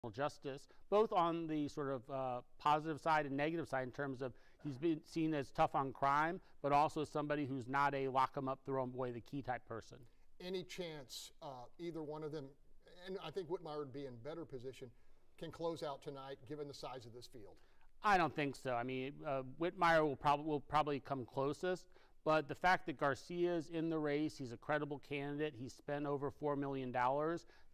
justice, both on the sort of positive side and negative side in terms of he's been seen as tough on crime, but also somebody who's not a lock him up, throw him away the key type person. Any chance either one of them, and I think Whitmire would be in better position, can close out tonight given the size of this field? I don't think so. I mean, Whitmire will probably come closest, but the fact that Garcia's in the race, he's a credible candidate, he's spent over $4 million,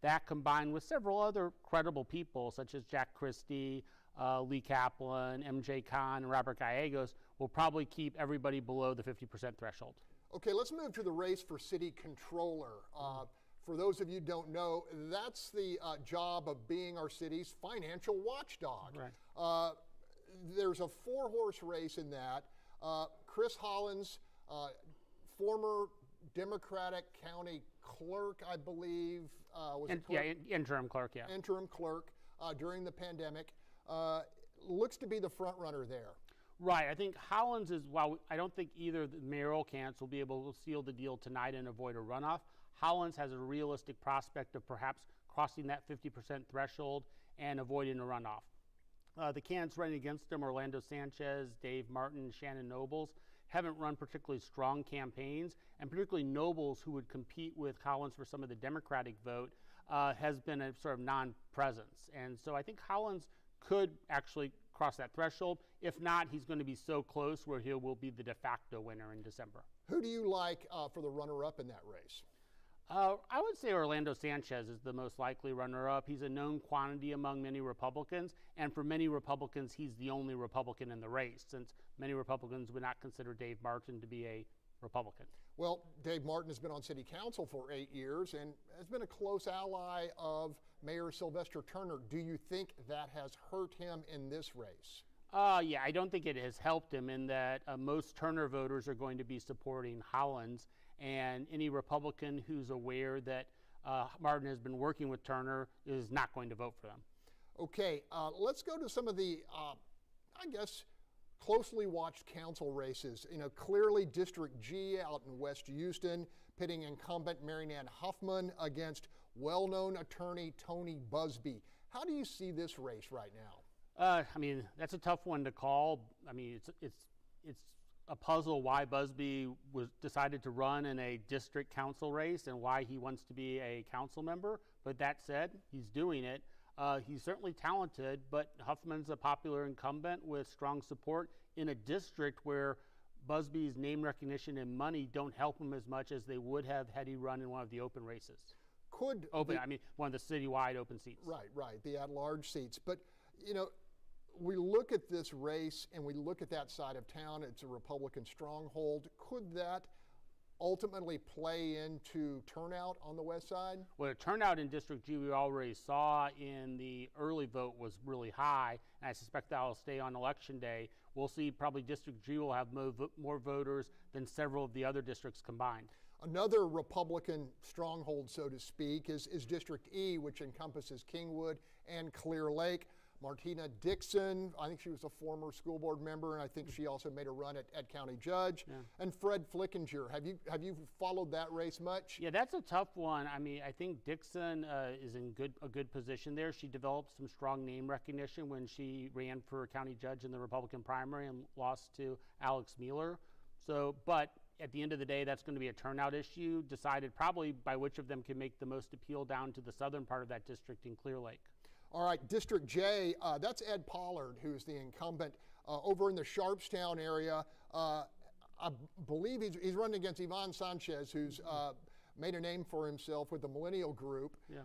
that combined with several other credible people such as Jack Christie, Lee Kaplan, MJ Khan, and Robert Gallegos will probably keep everybody below the 50% threshold. Okay, let's move to the race for city controller. For those of you who don't know, that's the job of being our city's financial watchdog. Right. There's a 4-horse race in that. Chris Hollins, former Democratic county clerk, I believe, interim clerk, yeah. Interim clerk during the pandemic, looks to be the front runner there. Right. I think Hollins is, while I don't think either of the mayoral candidates will be able to seal the deal tonight and avoid a runoff, Hollins has a realistic prospect of perhaps crossing that 50% threshold and avoiding a runoff. The candidates running against him, Orlando Sanchez, Dave Martin, Shannon Nobles, haven't run particularly strong campaigns, and particularly Nobles, who would compete with Hollins for some of the Democratic vote, has been a sort of non-presence. And so I think Hollins could actually cross that threshold. If not, he's going to be so close where he will be the de facto winner in December. Who do you like for the runner-up in that race? I would say Orlando Sanchez is the most likely runner-up. He's a known quantity among many Republicans, and for many Republicans, he's the only Republican in the race, since many Republicans would not consider Dave Martin to be a Republican. Well, Dave Martin has been on city council for 8 years and has been a close ally of Mayor Sylvester Turner. Do you think that has hurt him in this race? Yeah, I don't think it has helped him in that most Turner voters are going to be supporting Hollins, and any Republican who's aware that Martin has been working with Turner is not going to vote for them. Okay, let's go to some of the, I guess, closely watched council races. You know, clearly District G out in West Houston, pitting incumbent Mary Ann Huffman against well-known attorney Tony Busby. How do you see this race right now? I mean, that's a tough one to call. I mean, it's a puzzle why Busby was decided to run in a district council race and why he wants to be a council member. But that said, he's doing it. He's certainly talented, but Huffman's a popular incumbent with strong support in a district where Busby's name recognition and money don't help him as much as they would have had he run in one of the open races. One of the citywide open seats. Right, the at-large seats. But, you know, we look at this race and we look at that side of town. It's a Republican stronghold. Could that ultimately play into turnout on the west side? Well, turnout in District G we already saw in the early vote was really high, and I suspect that will stay on Election Day. We'll see probably District G will have more voters than several of the other districts combined. Another Republican stronghold, so to speak, is District E, which encompasses Kingwood and Clear Lake. Martina Dixon, I think she was a former school board member, and I think she also made a run at county judge. Yeah. And Fred Flickinger. Have you followed that race much? Yeah, that's a tough one. I mean, I think Dixon is in a good position there. She developed some strong name recognition when she ran for county judge in the Republican primary and lost to Alex Mueller. So, but at the end of the day, that's going to be a turnout issue decided probably by which of them can make the most appeal down to the southern part of that district in Clear Lake. All right, District J, that's Ed Pollard, who's the incumbent over in the Sharpstown area. I believe he's running against Ivan Sanchez, who's made a name for himself with the Millennial Group. Yeah.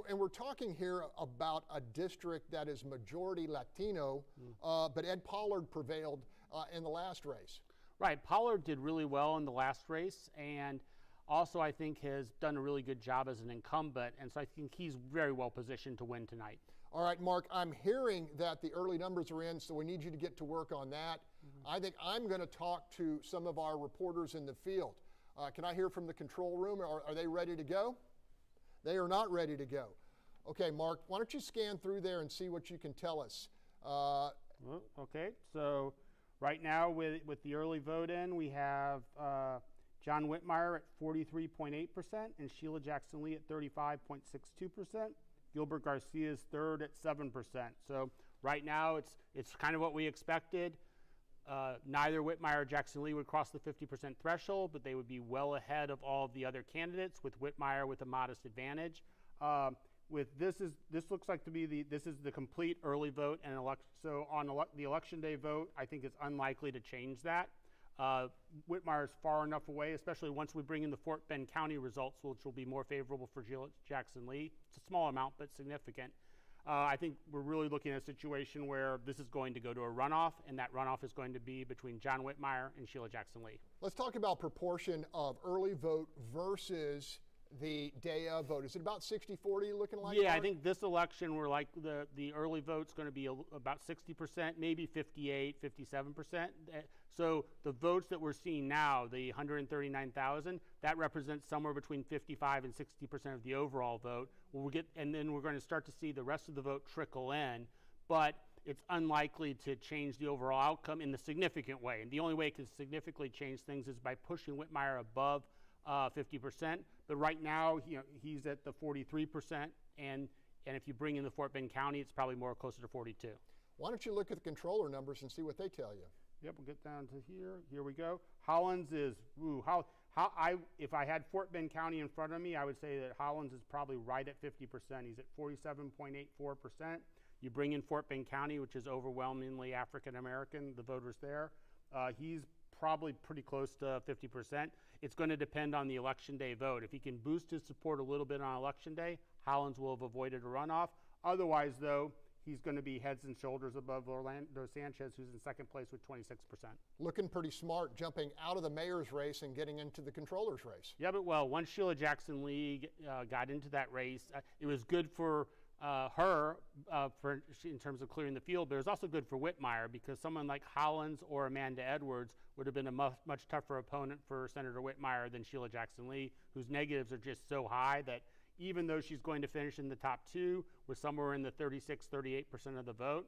And we're talking here about a district that is majority Latino, but Ed Pollard prevailed in the last race. Right, Pollard did really well in the last race, and also I think has done a really good job as an incumbent, and so I think he's very well positioned to win tonight. All right, Mark, I'm hearing that the early numbers are in, so we need you to get to work on that. I think I'm going to talk to some of our reporters in the field. Can I hear from the control room? Are they ready to go? They are not ready to go. Okay, Mark, why don't you scan through there and see what you can tell us? Okay, so right now with the early vote in, we have John Whitmire at 43.8% and Sheila Jackson Lee at 35.62%. Gilbert Garcia is third at 7%. So right now it's kind of what we expected. Neither Whitmire or Jackson Lee would cross the 50% threshold, but they would be well ahead of all of the other candidates, with Whitmire with a modest advantage. This looks like to be this is the complete early vote and election. So on the election day vote, I think it's unlikely to change that. Whitmire is far enough away, especially once we bring in the Fort Bend County results, which will be more favorable for Jackson Lee. It's a small amount, but significant. I think we're really looking at a situation where this is going to go to a runoff, and that runoff is going to be between John Whitmire and Sheila Jackson Lee. Let's talk about proportion of early vote versus the day of vote. Is it about 60-40 looking like? Yeah, Mark? I think this election, we're like the early vote's going to be about 60%, maybe 58, 57%. So the votes that we're seeing now, the 139,000, that represents somewhere between 55 and 60% of the overall vote. And then we're going to start to see the rest of the vote trickle in, but it's unlikely to change the overall outcome in a significant way. And the only way it can significantly change things is by pushing Whitmire above 50%, but right now, he's at the 43%, and if you bring in the Fort Bend County, it's probably more closer to 42. Why don't you look at the controller numbers and see what they tell you? Yep, we'll get down to here. Here we go. Hollins is if I had Fort Bend County in front of me, I would say that Hollins is probably right at 50%. He's at 47.84%. You bring in Fort Bend County, which is overwhelmingly African American, the voters there. He's probably pretty close to 50%. It's going to depend on the election day vote. If he can boost his support a little bit on election day, Hollins will have avoided a runoff. Otherwise, though, he's going to be heads and shoulders above Orlando Sanchez, who's in second place with 26%. Looking pretty smart, jumping out of the mayor's race and getting into the controller's race. Yeah, but once Sheila Jackson Lee got into that race, it was good for her in terms of clearing the field, but it was also good for Whitmire because someone like Hollins or Amanda Edwards would have been a much tougher opponent for Senator Whitmire than Sheila Jackson Lee, whose negatives are just so high that even though she's going to finish in the top two with somewhere in the 36-38% of the vote,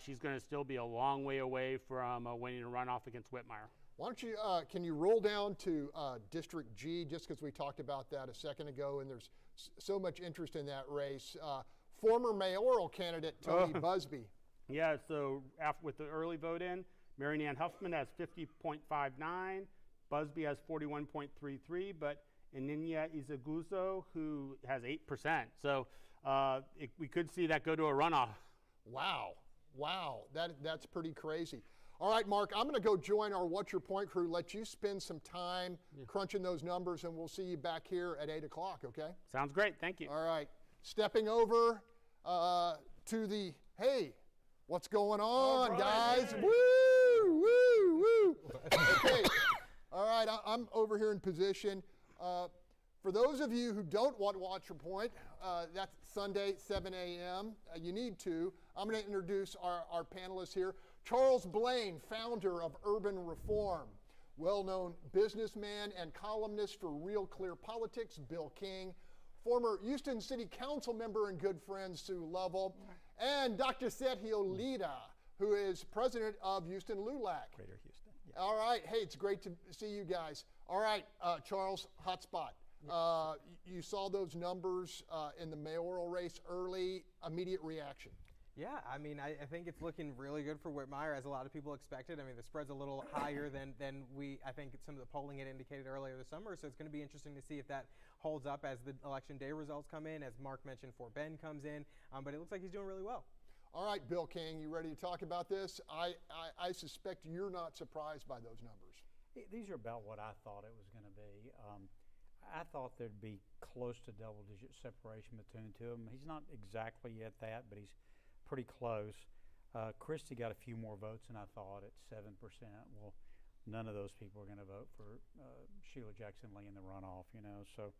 she's going to still be a long way away from winning a runoff against Whitmire. Why don't you, can you roll down to District G, just because we talked about that a second ago, and there's so much interest in that race. Former mayoral candidate Tony Busby. Yeah, so with the early vote in, Mary Ann Huffman has 50.59, Busby has 41.33, but Ininya Izaguzo, who has 8%. So we could see that go to a runoff. Wow, that's pretty crazy. All right, Mark, I'm going to go join our What's Your Point crew, let you spend some time crunching those numbers, and we'll see you back here at 8 o'clock, okay? Sounds great. Thank you. All right. Stepping over to the, hey, what's going on, guys? Woo, woo, woo. Okay. All right, I'm over here in position. For those of you who don't want to watch your point, that's Sunday, 7 a.m. You need to. I'm going to introduce our panelists here. Charles Blaine, founder of Urban Reform. Well-known businessman and columnist for Real Clear Politics, Bill King. Former Houston City Council member and good friend, Sue Lovell. And Dr. Sergio Lida, who is president of Houston LULAC. Greater Houston. Yeah. All right. Hey, it's great to see you guys. All right, Charles, hotspot. You saw those numbers in the mayoral race early, immediate reaction. Yeah, I mean, I think it's looking really good for Whitmire, as a lot of people expected. I mean, the spread's a little higher than I think some of the polling had indicated earlier this summer, so it's going to be interesting to see if that holds up as the election day results come in, as Mark mentioned, Fort Bend comes in, but it looks like he's doing really well. All right, Bill King, you ready to talk about this? I suspect you're not surprised by those numbers. These are about what I thought it was going to be. I thought there'd be close to double-digit separation between the two of them. He's not exactly at that, but he's pretty close. Christie got a few more votes than I thought at 7%. Well, none of those people are going to vote for Sheila Jackson Lee in the runoff, so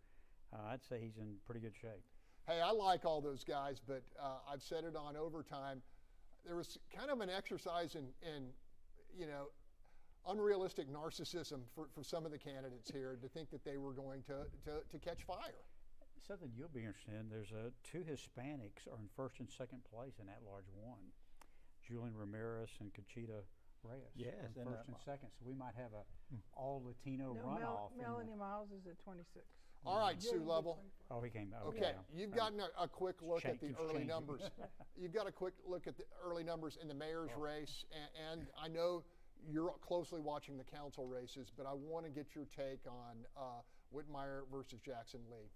I'd say he's in pretty good shape. Hey, I like all those guys, but I've said it on Overtime. There was kind of an exercise in unrealistic narcissism for some of the candidates here to think that they were going to catch fire. Something you'll be interested in, there's two Hispanics are in first and second place in at-large one. Julian Ramirez and Conchita Reyes. Yes, first and second, so we might have a all-Latino runoff. Melanie Miles is at 26. All right, Sue Lovell. Oh, he came. Okay, Yeah. you've gotten a quick look at the Keeps early changing. numbers. You've got a quick look at the early numbers in the mayor's race, and I know you're closely watching the council races, but I want to get your take on Whitmire versus Jackson Lee.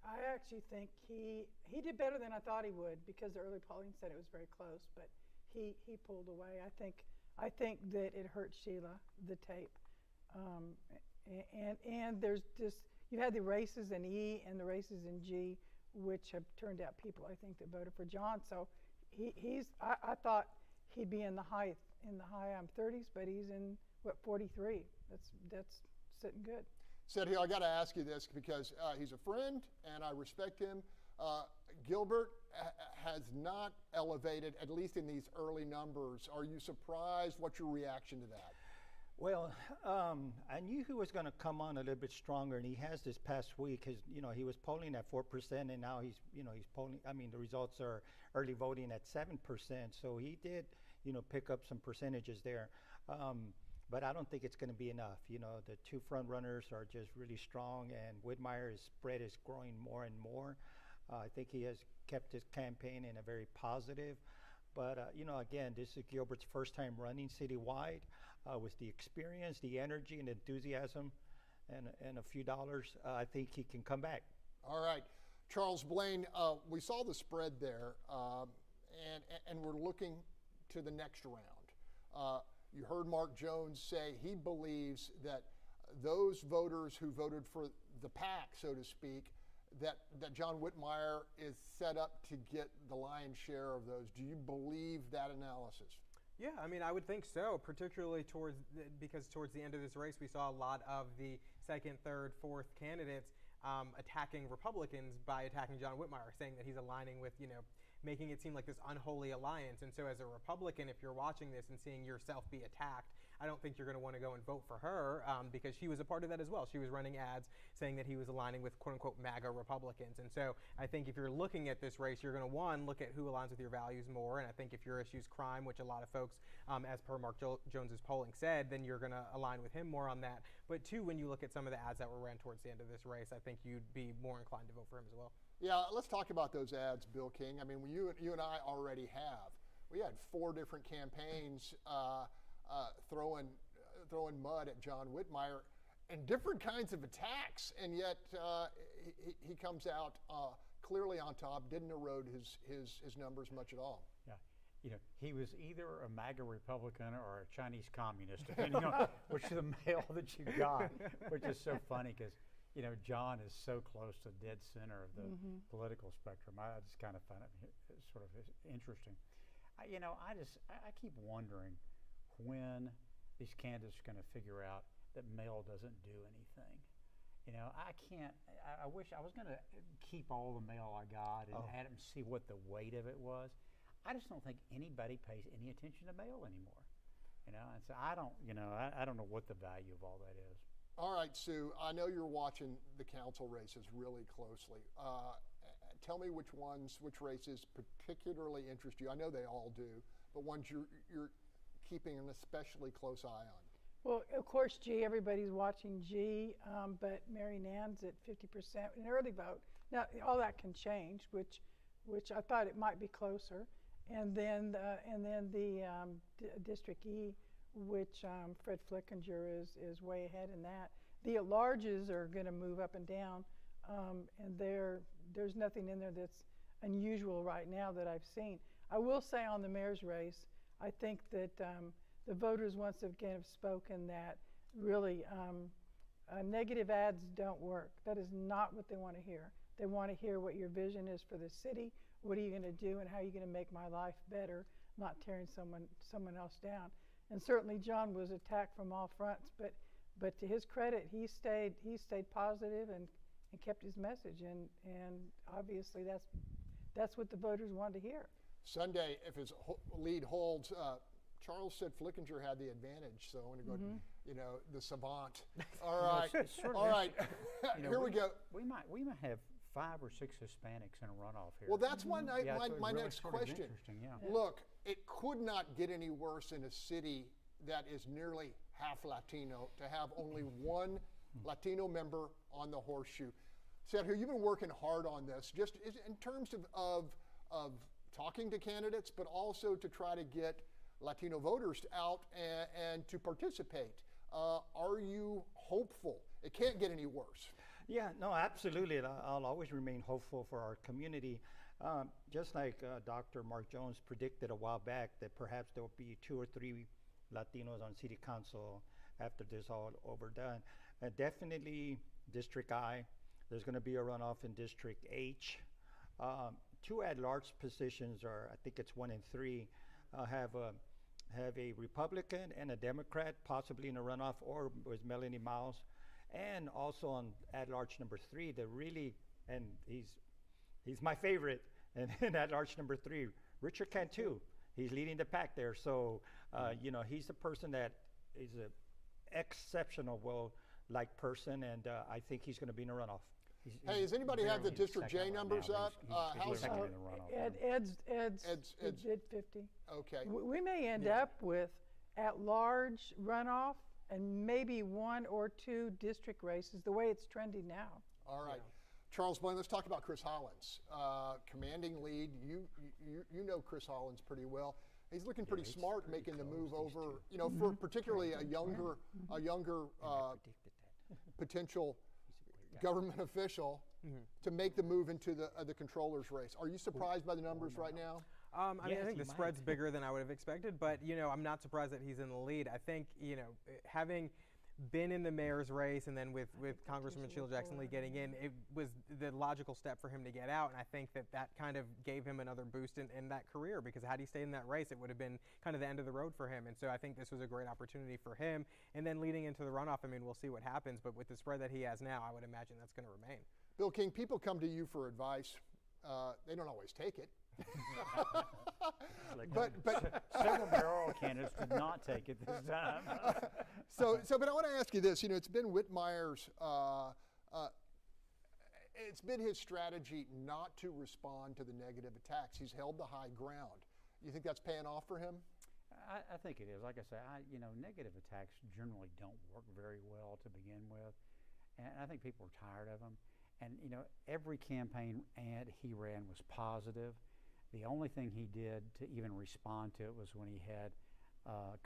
I actually think he did better than I thought he would, because the early polling said it was very close, but he pulled away. I think that it hurt Sheila, the tape, and there's just, you had the races in E and the races in G, which have turned out people, I think, that voted for John. So I thought he'd be in the high 30s, but he's in what, 43. That's sitting good. Sergio, I got to ask you this because he's a friend and I respect him. Gilbert has not elevated, at least in these early numbers. Are you surprised? What's your reaction to that? Well, I knew he was going to come on a little bit stronger, and he has this past week. He was polling at 4%, and now he's polling. I mean, the results are early voting at 7%. So he did, pick up some percentages there. But I don't think it's going to be enough. The two front runners are just really strong, and Whitmire's spread is growing more and more. I think he has kept his campaign in a very positive. But, again, this is Gilbert's first time running citywide. With the experience, the energy, and enthusiasm, and a few dollars, I think he can come back. All right. Charles Blaine, we saw the spread there, and we're looking to the next round. You heard Mark Jones say he believes that those voters who voted for the PAC, so to speak, that John Whitmire is set up to get the lion's share of those. Do you believe that analysis? Yeah, I mean, I would think so, particularly because towards the end of this race, we saw a lot of the second, third, fourth candidates attacking Republicans by attacking John Whitmire, saying that he's aligning with, making it seem like this unholy alliance. And so as a Republican, if you're watching this and seeing yourself be attacked, I don't think you're going to want to go and vote for her because she was a part of that as well. She was running ads saying that he was aligning with quote-unquote MAGA Republicans. And so I think if you're looking at this race, you're going to, one, look at who aligns with your values more. And I think if your issue is crime, which a lot of folks, as per Mark Jones's polling said, then you're going to align with him more on that. But two, when you look at some of the ads that were ran towards the end of this race, I think you'd be more inclined to vote for him as well. Yeah, let's talk about those ads, Bill King. I mean, you and I already have. We had 4 different campaigns throwing mud at John Whitmire and different kinds of attacks, and yet he comes out clearly on top, didn't erode his numbers much at all. Yeah, he was either a MAGA Republican or a Chinese communist, depending on which of the mail that you got, which is so funny because, John is so close to the dead center of the political spectrum. I just kind of find it sort of interesting. I keep wondering when these candidates are going to figure out that mail doesn't do anything. I wish I was going to keep all the mail I got and add it and see what the weight of it was. I just don't think anybody pays any attention to mail anymore. And so I don't know what the value of all that is. All right, Sue, I know you're watching the council races really closely. Tell me which races particularly interest you. I know they all do, but ones you're keeping an especially close eye on. Well, of course, G, everybody's watching G, but Mary Nann's at 50% in early vote. Now, all that can change, which I thought it might be closer. And then the District E, which Fred Flickinger is way ahead in that. The at-larges are going to move up and down, and there's nothing in there that's unusual right now that I've seen. I will say on the mayor's race, I think that the voters once again have spoken that really negative ads don't work. That is not what they want to hear. They want to hear what your vision is for the city. What are you going to do, and how are you going to make my life better, not tearing someone else down. And certainly John was attacked from all fronts, but to his credit, he stayed positive and kept his message, and obviously that's what the voters wanted to hear. Sunday, if his lead holds, Charles said Flickinger had the advantage, so I'm going to go, the savant. All right, all right. Here we go. We might have 5 or 6 Hispanics in a runoff here. Well, that's my really next question. Yeah. Look, it could not get any worse in a city that is nearly half Latino to have only one Latino member on the horseshoe. Sergio, you've been working hard on this, just in terms of talking to candidates, but also to try to get Latino voters out and to participate. Are you hopeful? It can't get any worse. Yeah, no, absolutely. I'll always remain hopeful for our community. Just like Dr. Mark Jones predicted a while back that perhaps there will be 2 or 3 Latinos on city council after this all overdone. Definitely District I. There's going to be a runoff in District H. 2 at-large positions, or I think it's 1 and 3, have a Republican and a Democrat possibly in a runoff, or with Melanie Miles. And also on at-large number 3, and he's my favorite, and in at-large number 3, Richard Cantu. He's leading the pack there. So, he's a person that is an exceptional, well-liked person, and I think he's going to be in a runoff. Hey, does anybody have the District J numbers up? He's second in the runoff. Ed's did 50. Okay. We may end up with at-large runoff and maybe 1 or 2 district races, the way it's trending now. All right. Charles Blaine, let's talk about Chris Hollins. Commanding lead. You know Chris Hollins pretty well. He's looking pretty smart, making the move over, for particularly a younger potential government official to make the move into the controller's race. Are you surprised by the numbers right now? I think the spread's bigger than I would have expected, but I'm not surprised that he's in the lead. I think having been in the mayor's race and then with Congresswoman Sheila Jackson Lee getting in, it was the logical step for him to get out, and I think that kind of gave him another boost in that career, because had he stayed in that race, it would have been kind of the end of the road for him. And so I think this was a great opportunity for him. And then leading into the runoff, we'll see what happens, but with the spread that he has now, I would imagine that's going to remain. Bill King, people come to you for advice. They don't always take it. but several mayoral candidates did not take it this time. But I want to ask you this. It's been Whitmire's, it's been his strategy not to respond to the negative attacks. He's held the high ground. You think that's paying off for him? I think it is. Like I say, negative attacks generally don't work very well to begin with, and I think people are tired of them. And every campaign ad he ran was positive. The only thing he did to even respond to it was when he had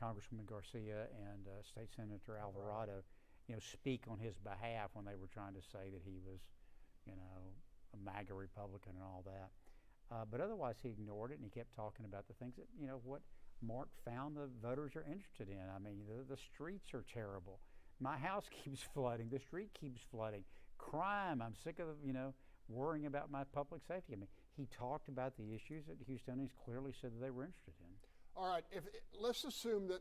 Congresswoman Garcia and State Senator Alvarado, speak on his behalf when they were trying to say that he was, a MAGA Republican and all that. But otherwise, he ignored it, and he kept talking about the things that, what Mark found the voters are interested in. The streets are terrible. My house keeps flooding. The street keeps flooding. Crime. I'm sick of, worrying about my public safety. He talked about the issues that Houstonians clearly said that they were interested in. All right. Let's assume that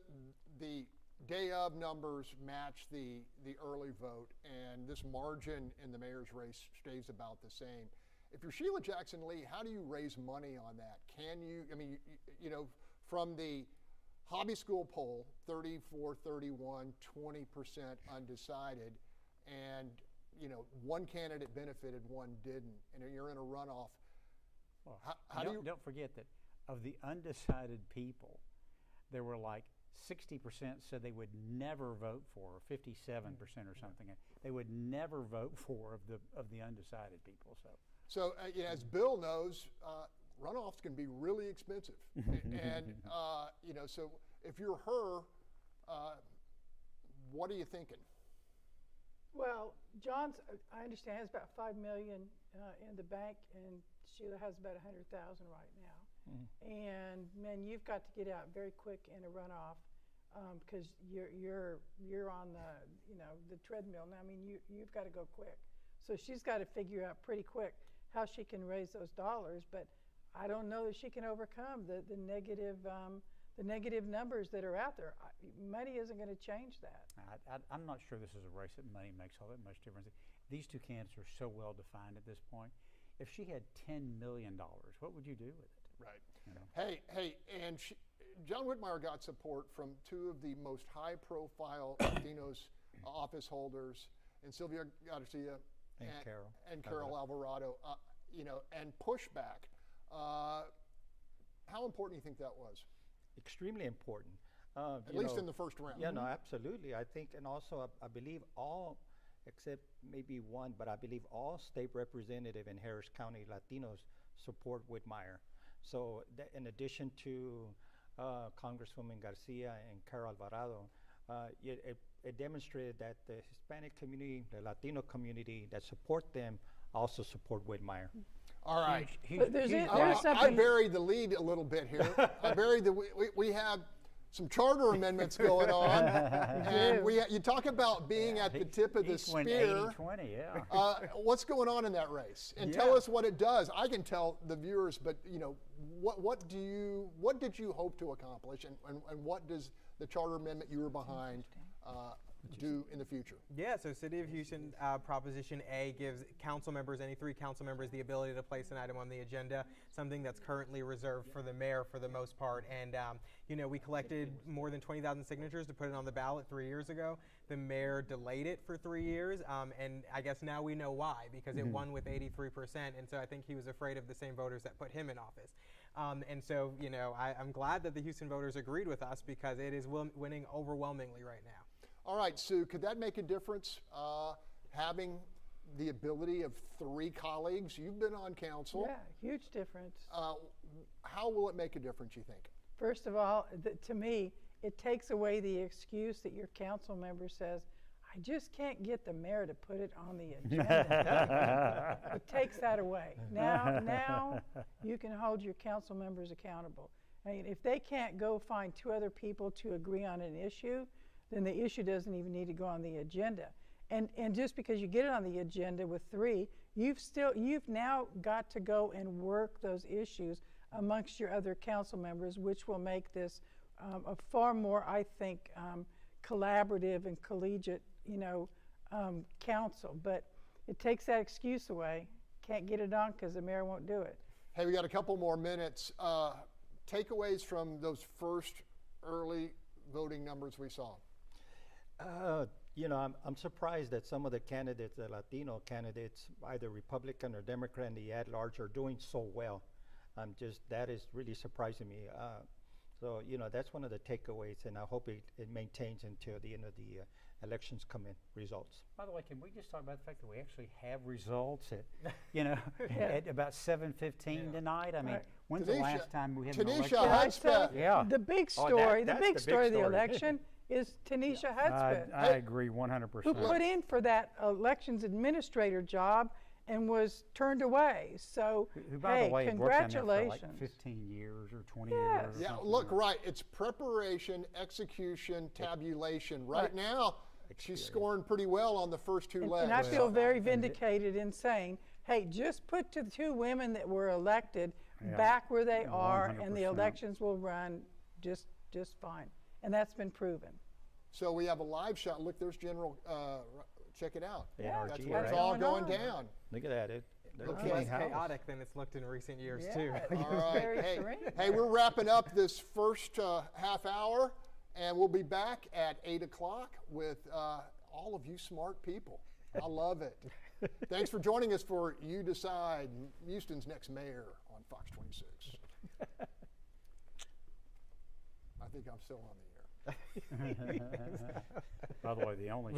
the day of numbers match the early vote, and this margin in the mayor's race stays about the same. If you're Sheila Jackson Lee, how do you raise money on that? Can you? From the hobby school poll, 34, 31, 20% undecided, and one candidate benefited, one didn't, and you're in a runoff. Well, how do you? Don't forget that of the undecided people, there were like 60% said they would never vote for, or 57% or something. They would never vote for of the undecided people. So as Bill knows, runoffs can be really expensive, and so if you're her, what are you thinking? Well, John's, I understand, has about $5 million in the bank, and Sheila has about 100,000 right now. And man, you've got to get out very quick in a runoff because you're on the treadmill now. You've got to go quick. So she's got to figure out pretty quick how she can raise those dollars. But I don't know that she can overcome the negative numbers that are out there. Money isn't going to change that. I'm not sure this is a race that money makes all that much difference. These two candidates are so well defined at this point. If she had $10 million, what would you do with it? Right. Hey, and John Whitmire got support from two of the most high-profile Latinos office holders, and Sylvia Garcia and Carol Alvarado. And pushback. How important do you think that was? Extremely important. At least in the first round. Yeah, no, absolutely. I think, and also I believe all except maybe one, but I believe all state representative in Harris County Latinos support Whitmire. So in addition to Congresswoman Garcia and Carol Alvarado, it demonstrated that the Hispanic community, the Latino community that support them also support Whitmire. All right. But there's I something. buried the lead a little bit here. I buried we have some charter amendments going on, and you talk about being at the tip of the spear. 80-20, yeah. What's going on in that race? And tell us what it does. I can tell the viewers, but what did you hope to accomplish, and what does the charter amendment you were behind do in the future? Yeah, so City of Houston Proposition A gives council members, any 3 council members, the ability to place an item on the agenda, something that's currently reserved for the mayor for the most part. And, we collected more than 20,000 signatures to put it on the ballot 3 years ago. The mayor delayed it for 3 years, and I guess now we know why, because it won with 83%, and so I think he was afraid of the same voters that put him in office. And so, I'm glad that the Houston voters agreed with us, because it is winning overwhelmingly right now. All right, Sue, could that make a difference, having the ability of 3 colleagues? You've been on council. Yeah, huge difference. How will it make a difference, you think? First of all, to me, it takes away the excuse that your council member says, I just can't get the mayor to put it on the agenda. It takes that away. Now you can hold your council members accountable. I mean, if they can't go find 2 other people to agree on an issue, then the issue doesn't even need to go on the agenda. And just because you get it on the agenda with 3, you've now got to go and work those issues amongst your other council members, which will make this a far more, I think, collaborative and collegiate, council. But it takes that excuse away. Can't get it on because the mayor won't do it. Hey, we got a couple more minutes. Takeaways from those first early voting numbers we saw. I'm surprised that some of the candidates, the Latino candidates, either Republican or Democrat in the at-large, are doing so well. That is really surprising me. So, that's one of the takeaways, and I hope it maintains until the end of the elections come in, results. By the way, can we just talk about the fact that we actually have results at about 7:15 tonight? I mean, when's the last time we had an election? Hudspeth. The big story, the big story of the election is Tanisha Hudspeth. I agree 100%. Who put in for that elections administrator job and was turned away. So, who, by the way, congratulations. Worked on that for like 15 years or 20 Yes. years. Yeah, look, right. It's preparation, execution, tabulation. Right now, she's scoring pretty well on the first 2 legs. And I feel very vindicated in saying, hey, just put the 2 women that were elected back where they are, and the 100%. elections will run just fine. And that's been proven. So we have a live shot. Look, there's General. Check it out. Yeah, That's NRG, where it's right? all going down. Look at that. They're Looks cleaning less house. chaotic than it's looked in recent years, Yeah, too. it All was right. very Hey, serene. hey, we're wrapping up this first half hour, and we'll be back at 8 o'clock with all of you smart people. I love it. Thanks for joining us for You Decide, Houston's next mayor on Fox 26. I think I'm still on the air. By the way, the only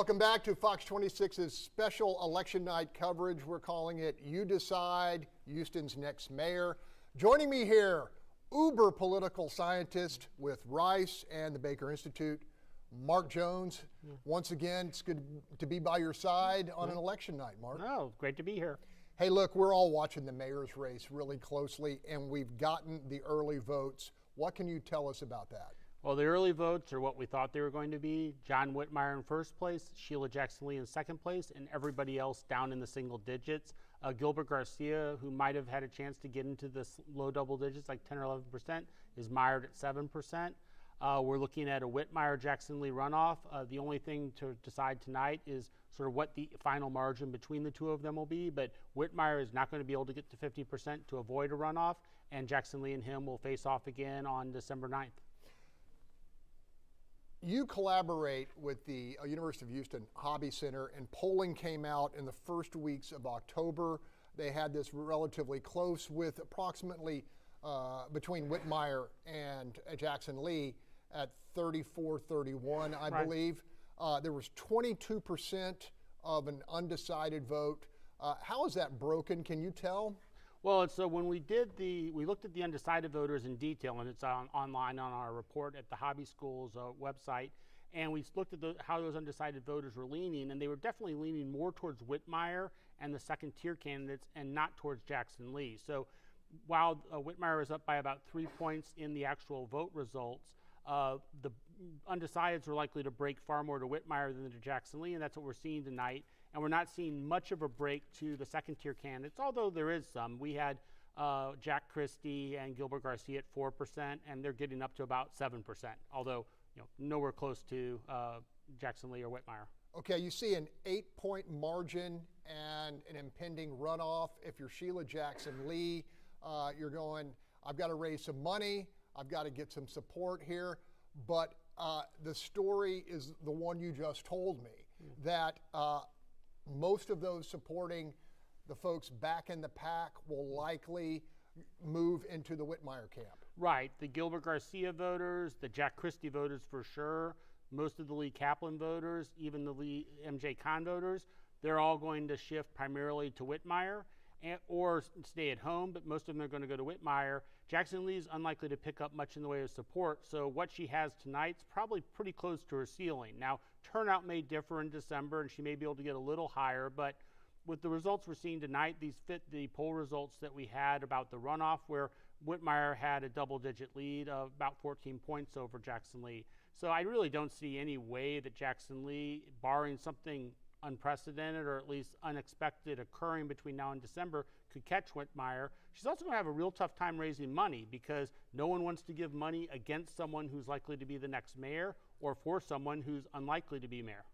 Welcome back to Fox 26's special election night coverage. We're calling it You Decide, Houston's Next Mayor. Joining me here, uber political scientist with Rice and the Baker Institute, Mark Jones. Once again, it's good to be by your side on an election night, Mark. Oh, great to be here. Hey, look, we're all watching the mayor's race really closely, and we've gotten the early votes. What can you tell us about that? Well, the early votes are what we thought they were going to be. John Whitmire in first place, Sheila Jackson Lee in second place, and everybody else down in the single digits. Gilbert Garcia, who might have had a chance to get into the low double digits, like 10 or 11%, is mired at 7%. We're looking at a Whitmire-Jackson Lee runoff. The only thing to decide tonight is sort of what the final margin between the two of them will be, but Whitmire is not going to be able to get to 50% to avoid a runoff, and Jackson Lee and him will face off again on December 9th. You collaborate with the University of Houston Hobby Center, and polling came out in the first weeks of October. They had this relatively close with approximately between Whitmire and Jackson Lee at 34-31, I believe. There was 22% of an undecided vote. How is that broken? Can you tell? Well, so when we looked at the undecided voters in detail, and it's online on our report at the Hobby School's website, and we looked at how those undecided voters were leaning, and they were definitely leaning more towards Whitmire and the second-tier candidates and not towards Jackson Lee. So while Whitmire is up by about 3 points in the actual vote results, the undecideds are likely to break far more to Whitmire than to Jackson Lee, and that's what we're seeing tonight. And we're not seeing much of a break to the second-tier candidates, although there is some. We had Jack Christie and Gilbert Garcia at 4%, and they're getting up to about 7%, although nowhere close to Jackson Lee or Whitmire. Okay, you see an 8-point margin and an impending runoff. If you're Sheila Jackson Lee, you're going, I've got to raise some money, I've got to get some support here, but the story is the one you just told me, that most of those supporting the folks back in the pack will likely move into the Whitmire camp. Right. The Gilbert Garcia voters, the Jack Christie voters for sure, most of the Lee Kaplan voters, even the Lee MJ Kahn voters, they're all going to shift primarily to Whitmire or stay at home, but most of them are going to go to Whitmire. Jackson Lee is unlikely to pick up much in the way of support, so what she has tonight is probably pretty close to her ceiling. Now, turnout may differ in December, and she may be able to get a little higher, but with the results we're seeing tonight, these fit the poll results that we had about the runoff, where Whitmire had a double-digit lead of about 14 points over Jackson Lee. So I really don't see any way that Jackson Lee, barring something unprecedented or at least unexpected occurring between now and December, could catch Whitmire. She's also going to have a real tough time raising money because no one wants to give money against someone who's likely to be the next mayor or for someone who's unlikely to be mayor.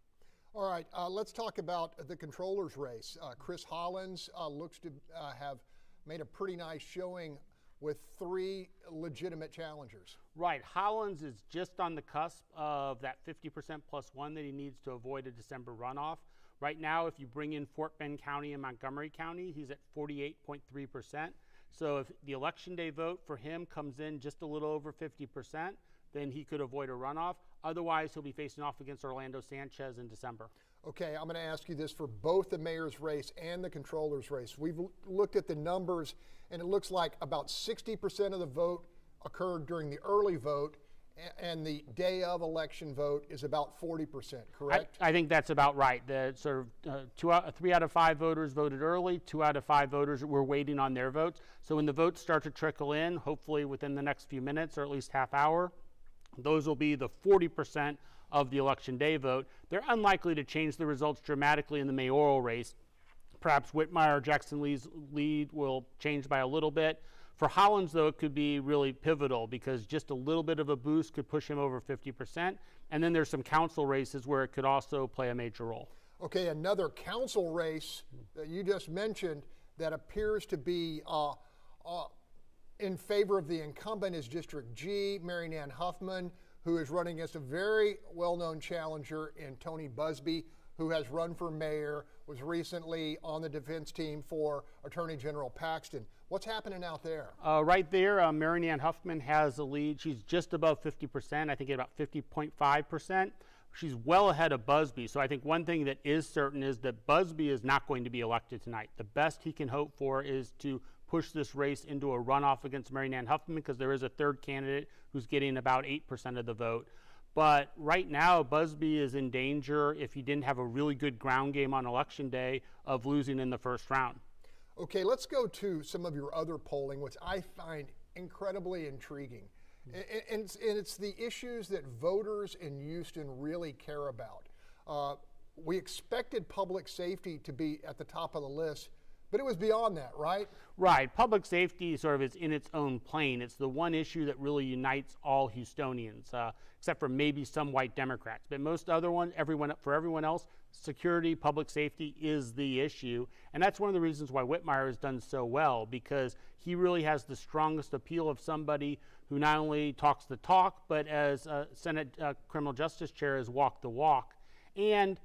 All right, let's talk about the controller's race. Chris Hollins looks to have made a pretty nice showing with 3 legitimate challengers. Right. Hollins is just on the cusp of that 50% plus 1 that he needs to avoid a December runoff. Right now, if you bring in Fort Bend County and Montgomery County, he's at 48.3%. So if the election day vote for him comes in just a little over 50%, then he could avoid a runoff. Otherwise, he'll be facing off against Orlando Sanchez in December. Okay, I'm going to ask you this for both the mayor's race and the controller's race. We've looked at the numbers, and it looks like about 60% of the vote occurred during the early vote, and the day of election vote is about 40%, correct? I think that's about right. The sort of 3 out of 5 voters voted early, 2 out of 5 voters were waiting on their votes. So when the votes start to trickle in, hopefully within the next few minutes or at least half hour, those will be the 40% of the election day vote. They're unlikely to change the results dramatically in the mayoral race. Perhaps Whitmire or Jackson Lee's lead will change by a little bit. For Hollins, though, it could be really pivotal because just a little bit of a boost could push him over 50%. And then there's some council races where it could also play a major role. Okay, another council race that you just mentioned that appears to be in favor of the incumbent is District G, Mary Ann Huffman, who is running against a very well-known challenger in Tony Busby, who has run for mayor, was recently on the defense team for Attorney General Paxton. What's happening out there? Right there, Mary Ann Huffman has a lead. She's just above 50%, I think at about 50.5%. she's well ahead of Busby. So I think one thing that is certain is that Busby is not going to be elected tonight. The best he can hope for is to push this race into a runoff against Mary Nan Huffman, because there is a third candidate who's getting about 8% of the vote. But right now, Busby is in danger, if he didn't have a really good ground game on election day, of losing in the first round. Okay, let's go to some of your other polling, which I find incredibly intriguing. And it's the issues that voters in Houston really care about. We expected public safety to be at the top of the list, but it was beyond that, right? Right. Public safety sort of is in its own plane. It's the one issue that really unites all Houstonians, except for maybe some white Democrats. But most other ones, for everyone else, security, public safety is the issue. And that's one of the reasons why Whitmire has done so well, because he really has the strongest appeal of somebody who not only talks the talk, but as Senate Criminal Justice Chair has walked the walk, and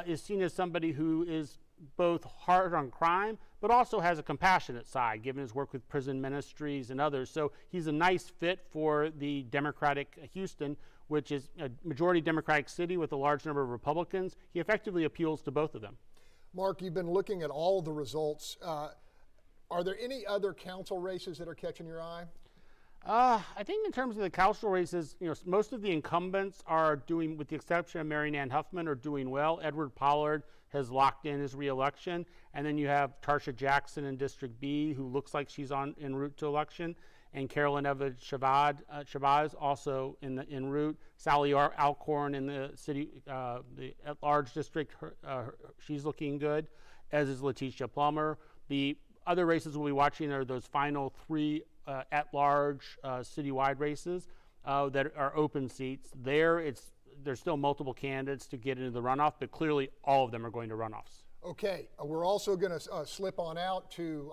is seen as somebody who is both hard on crime, but also has a compassionate side, given his work with prison ministries and others. So he's a nice fit for the Democratic Houston, which is a majority Democratic city with a large number of Republicans. He effectively appeals to both of them. Mark, you've been looking at all the results. Are there any other council races that are catching your eye? I think in terms of the council races, most of the incumbents are doing, with the exception of Mary Nan Huffman, are doing well. Edward Pollard has locked in his reelection, and then you have Tarsha Jackson in District B, who looks like she's en route to election, and Carolyn Evans Shabazz also en route. Sally Alcorn in the city, the at-large district, she's looking good, as is Letitia Plummer. The other races we'll be watching are those final three at-large citywide races that are open seats. There's still multiple candidates to get into the runoff, but clearly all of them are going to runoffs. Okay, we're also going to slip on out to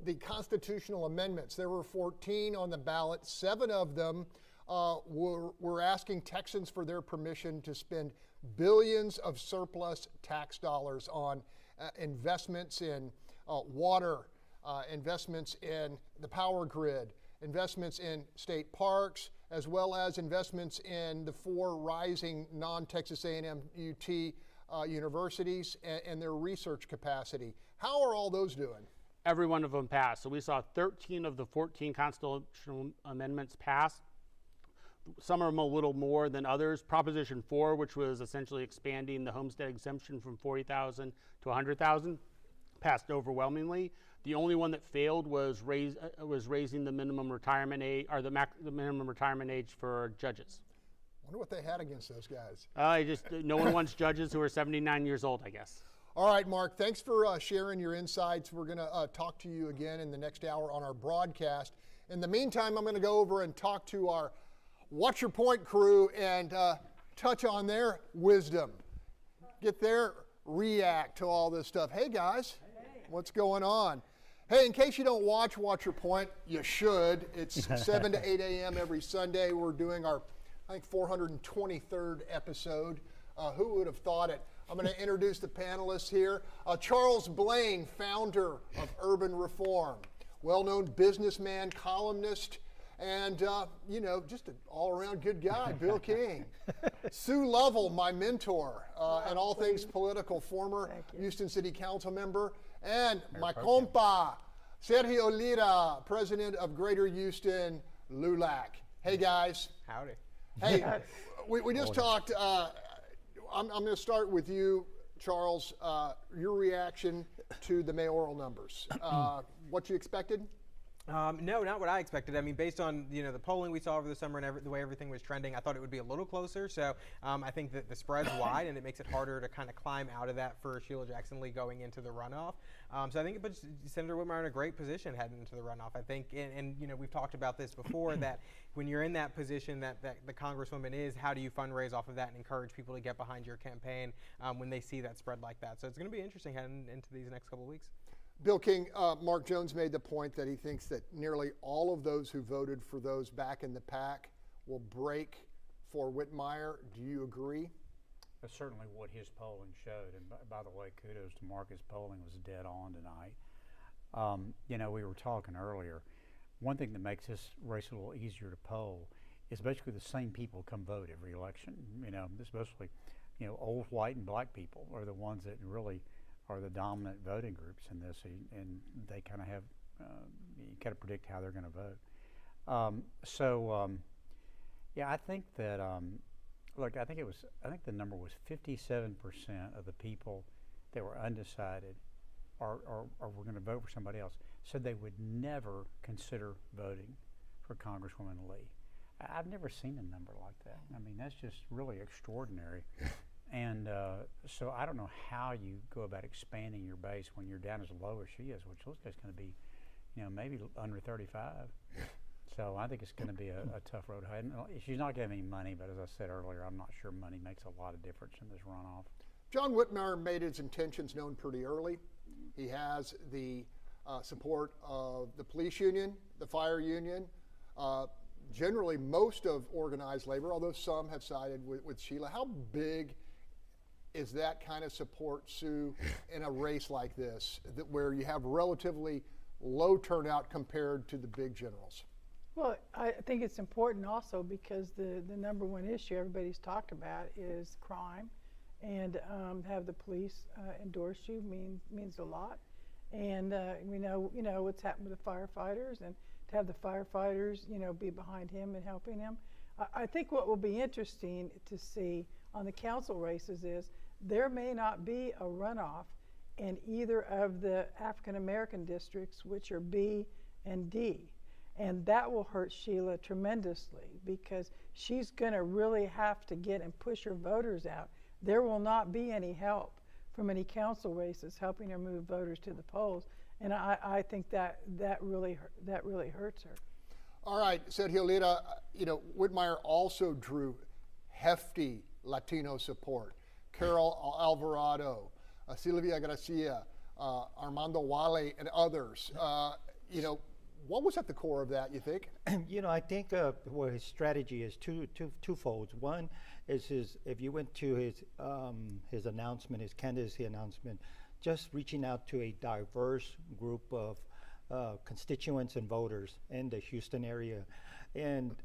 the constitutional amendments. There were 14 on the ballot. 7 of them were asking Texans for their permission to spend billions of surplus tax dollars on investments in water, investments in the power grid, investments in state parks, as well as investments in the 4 rising non-Texas A&M UT universities and their research capacity. How are all those doing? Every one of them passed. So we saw 13 of the 14 constitutional amendments pass. Some of them a little more than others. Proposition 4, which was essentially expanding the homestead exemption from 40,000 to 100,000, passed overwhelmingly. The only one that failed was raising the minimum retirement age, or the minimum retirement age for judges. Wonder what they had against those guys. No one wants judges who are 79 years old, I guess. All right, Mark, thanks for sharing your insights. We're going to talk to you again in the next hour on our broadcast. In the meantime, I'm going to go over and talk to our Watch Your Point crew and touch on their wisdom. Get their react to all this stuff. Hey, guys, what's going on? Hey, in case you don't watch Your Point, you should. It's 7 to 8 a.m. every Sunday. We're doing our, I think, 423rd episode. Who would have thought it? I'm going to introduce the panelists here. Charles Blaine, founder of Urban Reform, well-known businessman, columnist, and, just an all-around good guy, Bill King. Sue Lovell, my mentor, and all things political, former Houston City Council member, and my compa, Sergio Lira, president of Greater Houston, LULAC. Hey, guys. Howdy. Hey, we just talked. I'm going to start with you, Charles. Your reaction to the mayoral numbers. What you expected? No, not what I expected. I mean, based on the polling we saw over the summer and the way everything was trending, I thought it would be a little closer. So I think that the spread's wide, and it makes it harder to kind of climb out of that for Sheila Jackson Lee going into the runoff. So I think it puts Senator Whitmire in a great position heading into the runoff. I think, and we've talked about this before, that when you're in that position that the Congresswoman is, how do you fundraise off of that and encourage people to get behind your campaign when they see that spread like that? So it's going to be interesting heading into these next couple of weeks. Bill King, Mark Jones made the point that he thinks that nearly all of those who voted for those back in the pack will break for Whitmire. Do you agree? That's certainly what his polling showed. And by the way, kudos to Mark. His polling was dead on tonight. We were talking earlier. One thing that makes this race a little easier to poll it's basically the same people come vote every election. It's mostly, old white and black people are the ones that really are the dominant voting groups in this, and they kind of have, you kind of predict how they're going to vote. Yeah, I think that, look, I think the number was 57% of the people that were undecided or were going to vote for somebody else said they would never consider voting for Congresswoman Lee. I've never seen a number like that. I mean, that's just really extraordinary. And so I don't know how you go about expanding your base when you're down as low as she is, which looks like it's going to be, maybe under 35. So I think it's going to be a tough road ahead. And she's not getting any money, but as I said earlier, I'm not sure money makes a lot of difference in this runoff. John Whitmire made his intentions known pretty early. He has the support of the police union, the fire union, generally most of organized labor, although some have sided with Sheila. How big is that kind of support, Sue, in a race like this, where you have relatively low turnout compared to the big generals? Well, I think it's important also because the number one issue everybody's talked about is crime, and have the police endorse you means a lot. And we know what's happened with the firefighters, and to have the firefighters be behind him and helping him. I think what will be interesting to see on the council races is there may not be a runoff in either of the African American districts, which are B and D. And that will hurt Sheila tremendously because she's going to really have to get and push her voters out. There will not be any help from any council races helping her move voters to the polls, and I think that really hurts her. All right, Sergio Lira, Whitmire also drew hefty Latino support. Carol Alvarado, Silvia Gracia, Armando Wale, and others. What was at the core of that, you think? I think his strategy is twofold. One is if you went to his announcement, his candidacy announcement, just reaching out to a diverse group of constituents and voters in the Houston area. And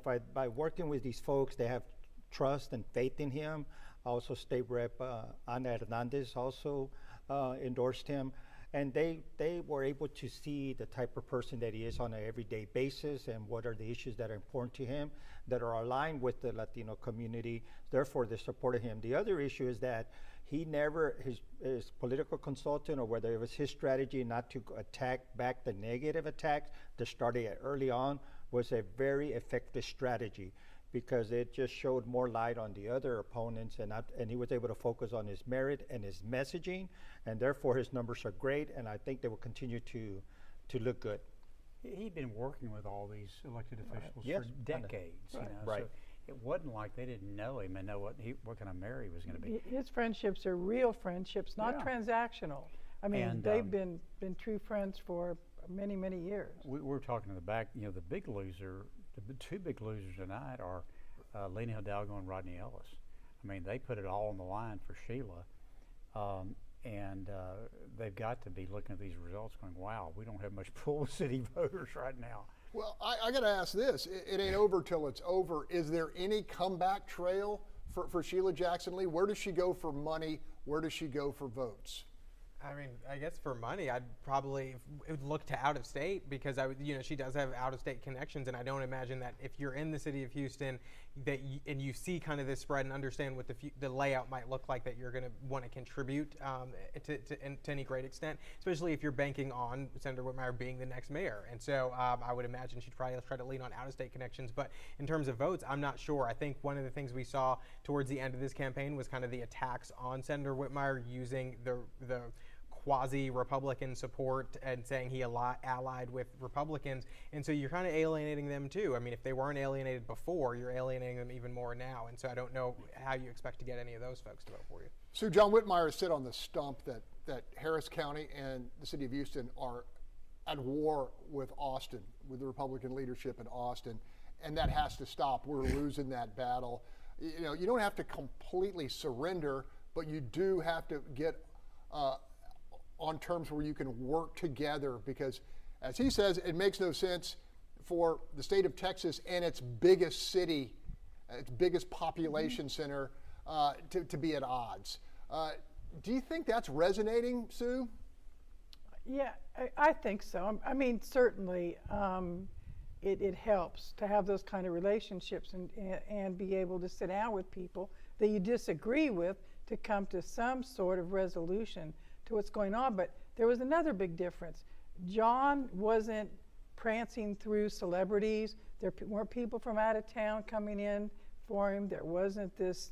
by working with these folks, they have trust and faith in him. Also, State Rep Ana Hernandez also endorsed him. And they were able to see the type of person that he is on an everyday basis and what are the issues that are important to him that are aligned with the Latino community. Therefore, they supported him. The other issue is that he never, his political consultant, or whether it was his strategy not to attack back the negative attacks that started early on, was a very effective strategy, because it just showed more light on the other opponents, and he was able to focus on his merit and his messaging, and therefore his numbers are great, and I think they will continue to look good. He'd been working with all these elected officials for decades, Right. So it wasn't like they didn't know him and know what kind of mayor he was going to be. His friendships are real friendships, not transactional. I mean, And, they've been true friends for many, many years. We were talking in the back, the big loser, the two big losers tonight are Lena Hidalgo and Rodney Ellis. I mean, they put it all on the line for Sheila, and they've got to be looking at these results going, wow, we don't have much pull with city voters right now. Well, I got to ask this. It ain't over till it's over. Is there any comeback trail for Sheila Jackson Lee? Where does she go for money? Where does she go for votes? I mean, I guess for money, I'd probably look to out of state, because she does have out of state connections, and I don't imagine that if you're in the city of Houston, and you see kind of this spread and understand what the layout might look like, that you're going to want to contribute to any great extent, especially if you're banking on Senator Whitmire being the next mayor. And so I would imagine she'd probably try to lean on out of state connections. But in terms of votes, I'm not sure. I think one of the things we saw towards the end of this campaign was kind of the attacks on Senator Whitmire using the quasi-Republican support and saying he allied with Republicans, and so you're kind of alienating them too. I mean, if they weren't alienated before, you're alienating them even more now, and so I don't know how you expect to get any of those folks to vote for you. So John Whitmire has said on the stump that Harris County and the city of Houston are at war with Austin, with the Republican leadership in Austin, and that has to stop. We're losing that battle. You don't have to completely surrender, but you do have to get on terms where you can work together, because as he says, it makes no sense for the state of Texas and its biggest city, its biggest population center, to be at odds. Do you think that's resonating, Sue? Yeah, I think so. I mean, certainly it helps to have those kind of relationships and be able to sit down with people that you disagree with to come to some sort of resolution to what's going on. But there was another big difference. John wasn't prancing through celebrities. There weren't people from out of town coming in for him. There wasn't this,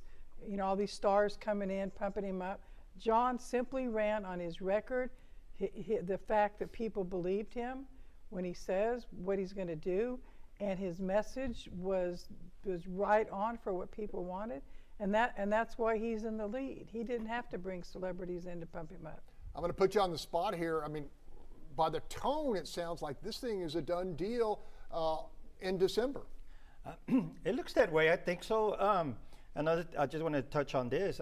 all these stars coming in, pumping him up. John simply ran on his record, the fact that people believed him when he says what he's going to do, and his message was right on for what people wanted, and that's why he's in the lead. He didn't have to bring celebrities in to pump him up. I'm going to put you on the spot here. I mean, by the tone, it sounds like this thing is a done deal in December. It looks that way. I think so. I just want to touch on this.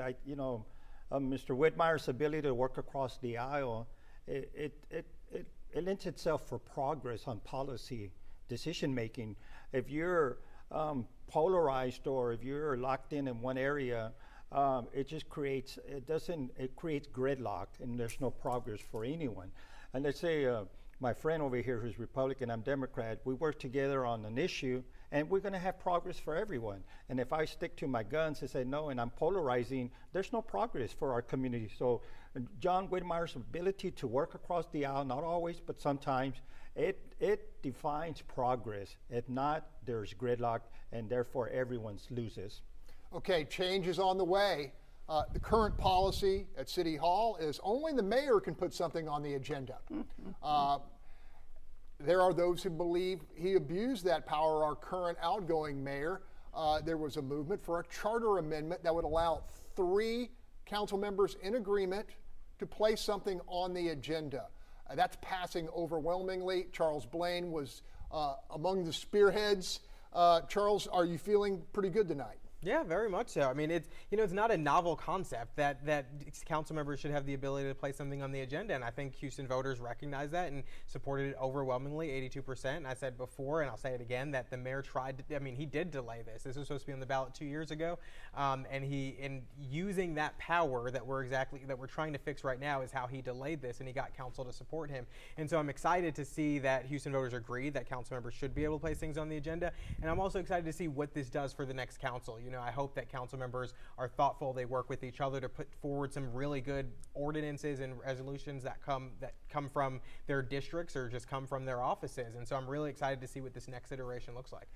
Mr. Whitmire's ability to work across the aisle, it lends itself for progress on policy decision making. If you're polarized or if you're locked in one area, it just creates gridlock, and there's no progress for anyone. And let's say my friend over here who's Republican, I'm Democrat, we work together on an issue and we're going to have progress for everyone. And if I stick to my guns and say no and I'm polarizing, there's no progress for our community. So John Whitmire's ability to work across the aisle, not always, but sometimes, it defines progress. If not, there's gridlock, and therefore everyone loses. Okay, change is on the way. The current policy at City Hall is only the mayor can put something on the agenda. There are those who believe he abused that power, our current outgoing mayor. There was a movement for a charter amendment that would allow 3 council members in agreement to place something on the agenda. That's passing overwhelmingly. Charles Blaine was among the spearheads. Charles, are you feeling pretty good tonight? Yeah, very much so. I mean, it's not a novel concept that council members should have the ability to place something on the agenda, and I think Houston voters recognize that and supported it overwhelmingly, 82%. And I said before, and I'll say it again, that the mayor he did delay this. This was supposed to be on the ballot 2 years ago, and in using that power that we're trying to fix right now is how he delayed this, and he got council to support him. And so I'm excited to see that Houston voters agree that council members should be able to place things on the agenda, and I'm also excited to see what this does for the next council. I hope that council members are thoughtful. They work with each other to put forward some really good ordinances and resolutions that come from their districts or just come from their offices. And so I'm really excited to see what this next iteration looks like.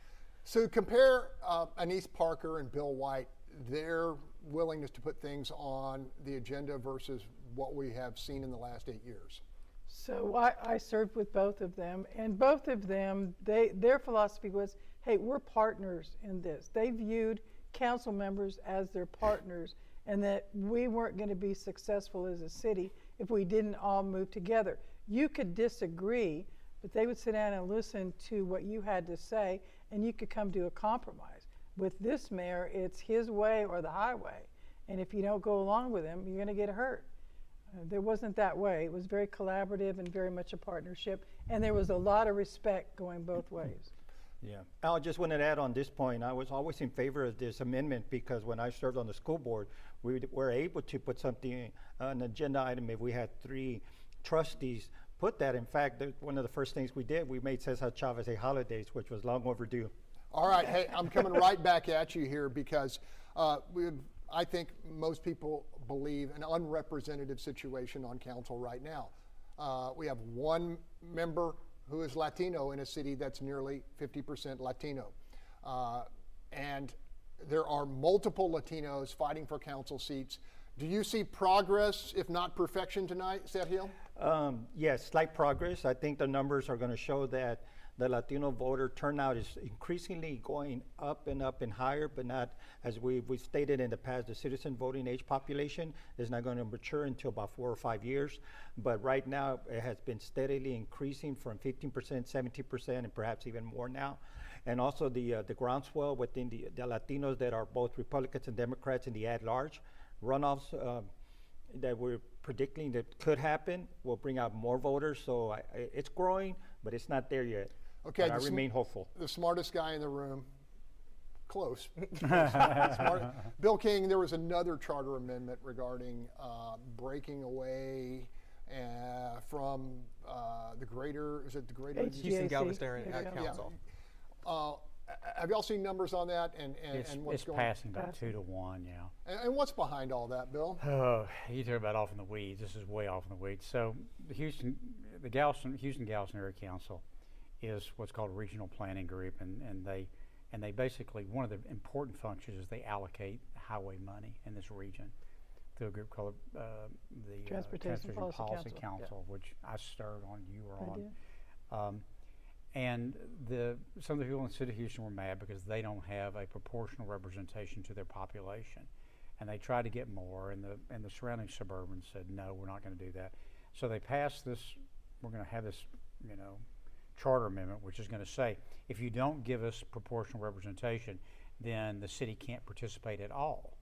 So compare Anise Parker and Bill White, their willingness to put things on the agenda versus what we have seen in the last 8 years. So I served with both of them, and both of them, their philosophy was, hey, we're partners in this. They viewed council members as their partners, and that we weren't going to be successful as a city if we didn't all move together. You could disagree, but they would sit down and listen to what you had to say, and you could come to a compromise. With this mayor, it's his way or the highway, and if you don't go along with him, you're going to get hurt. There wasn't that way. It was very collaborative and very much a partnership, and there was a lot of respect going both ways. Yeah, I just wanted to add on this point. I was always in favor of this amendment because when I served on the school board, we were able to put something, an agenda item, if we had 3 trustees put that. In fact, one of the first things we did, we made Cesar Chavez a holidays, which was long overdue. All right, hey, I'm coming right back at you here because I think most people believe an unrepresentative situation on council right now. We have 1 member who is Latino in a city that's nearly 50% Latino. And there are multiple Latinos fighting for council seats. Do you see progress, if not perfection tonight, Sergio? Yes, slight progress. I think the numbers are going to show that the Latino voter turnout is increasingly going up and higher, but not, as we stated in the past, the citizen voting age population is not going to mature until about 4 or 5 years. But right now, it has been steadily increasing from 15%, 17%, and perhaps even more now. And also the groundswell within the Latinos that are both Republicans and Democrats in the at-large runoffs that we're predicting that could happen will bring out more voters. So it's growing, but it's not there yet. Okay, but I remain hopeful. the smartest guy in the room. Close. Smart. Bill King, there was another charter amendment regarding breaking away from the greater, is it the greater? HGAC. Houston Galveston Area There you go. Council. Have y'all seen numbers on that and what's It's going passing about Passing. 2-1, yeah. and what's behind all that, Bill? Oh, you talk about off in the weeds. This is way off in the weeds. So the Houston Galveston Area Council is what's called a regional planning group, and they basically, one of the important functions is they allocate highway money in this region through a group called the Transportation Policy Council, which I served on, you were I on. did. And some of the people in the city of Houston were mad because they don't have a proportional representation to their population, and they tried to get more. And the surrounding suburbans said, no, we're not going to do that. So they passed this. We're going to have this, charter amendment, which is going to say if you don't give us proportional representation, then the city can't participate at all.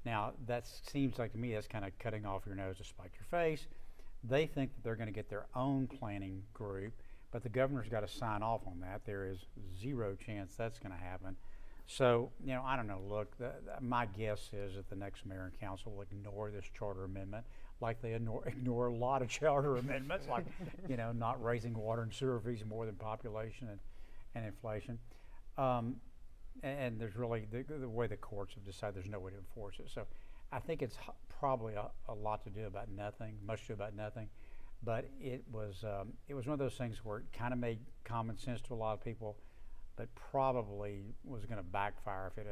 Now that seems like to me that's kind of cutting off your nose to spite your face. They think that they're going to get their own planning group. But the governor's got to sign off on that. There is zero chance that's going to happen. So, I don't know. Look, my guess is that the next mayor and council will ignore this charter amendment like they ignore a lot of charter amendments, like, not raising water and sewer fees more than population and inflation. And there's really, the way the courts have decided, there's no way to enforce it. So I think it's probably a lot to do about nothing, much to do about nothing. But it was one of those things where it kind of made common sense to a lot of people, but probably was going to backfire if it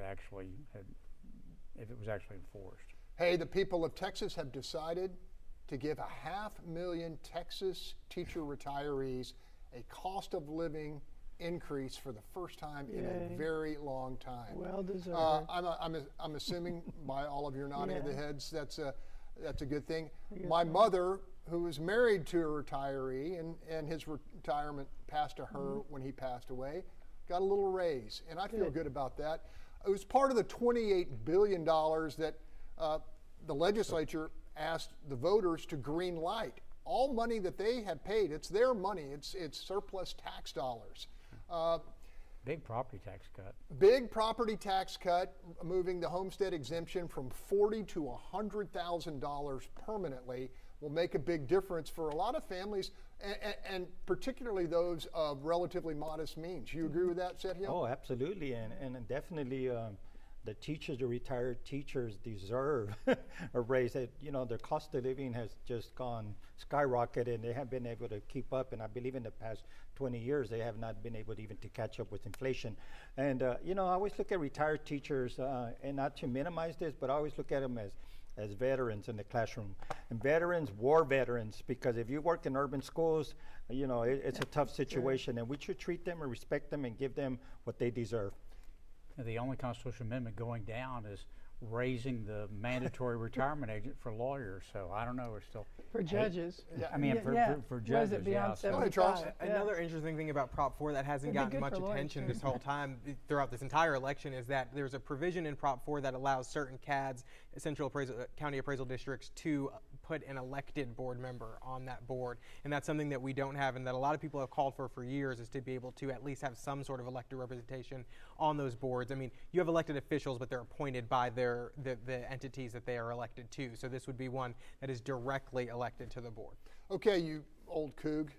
was actually enforced. Hey, the people of Texas have decided to give 500,000 Texas teacher retirees a cost of living increase for the first time in a very long time. Well deserved. I'm assuming by all of your nodding of the heads, that's a good thing. Good My thing. mother, who was married to a retiree, and his retirement passed to her when he passed away, got a little raise, and I feel good about that. It was part of the $28 billion that the legislature asked the voters to green light. All money that they have paid, it's their money, it's surplus tax dollars. Big property tax cut. Big property tax cut, moving the homestead exemption from $40,000 to $100,000 permanently will make a big difference for a lot of families, and particularly those of relatively modest means. You agree with that, Sergio? Oh, absolutely, and definitely the teachers, the retired teachers deserve a raise. Their cost of living has just gone skyrocketed, and they haven't been able to keep up. And I believe in the past 20 years, they have not been able to even to catch up with inflation. And I always look at retired teachers, and not to minimize this, but I always look at them as veterans in the classroom, and veterans, war veterans, because if you work in urban schools, it's a tough situation, and we should treat them and respect them and give them what they deserve. The only constitutional amendment going down is raising the mandatory retirement age for lawyers. So I don't know. We're still For judges. I mean, for Was judges, it beyond yeah. So- Go ahead, Charles. 75? Yeah. Another interesting thing about Prop 4 that hasn't It'd be gotten good much for lawyers, attention too. this whole time throughout this entire election is that there's a provision in Prop 4 that allows certain CADs, county appraisal districts, to put an elected board member on that board. And that's something that we don't have, and that a lot of people have called for years, is to be able to at least have some sort of elected representation on those boards. I mean, you have elected officials, but they're appointed by the entities that they are elected to. So this would be one that is directly elected to the board. Okay, you old coog.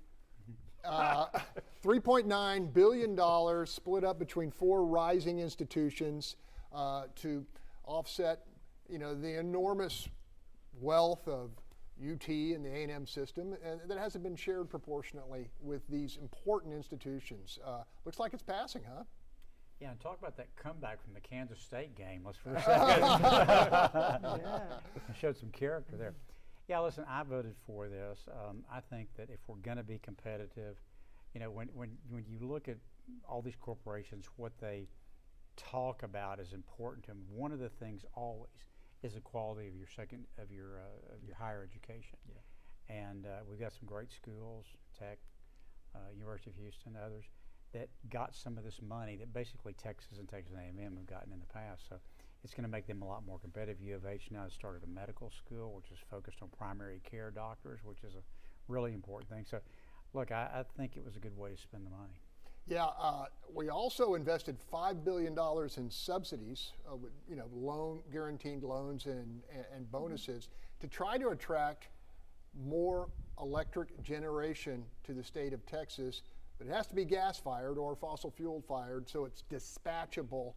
$3.9 billion split up between 4 rising institutions to offset, the enormous wealth of UT and the A&M system that hasn't been shared proportionately with these important institutions. Looks like it's passing, huh? Yeah, and talk about that comeback from the Kansas State game. Let's for a second. Yeah. Showed some character there. Yeah, listen, I voted for this. I think that if we're going to be competitive, when you look at all these corporations, what they talk about is important to them. One of the things always is the quality of your higher education. Yeah. And we've got some great schools, Tech, University of Houston, others, that got some of this money that basically Texas and Texas A&M have gotten in the past. So it's going to make them a lot more competitive. U of H now has started a medical school, which is focused on primary care doctors, which is a really important thing. So look, I think it was a good way to spend the money. Yeah, we also invested $5 billion in subsidies, with, guaranteed loans and bonuses to try to attract more electric generation to the state of Texas, but it has to be gas-fired or fossil fuel-fired, so it's dispatchable.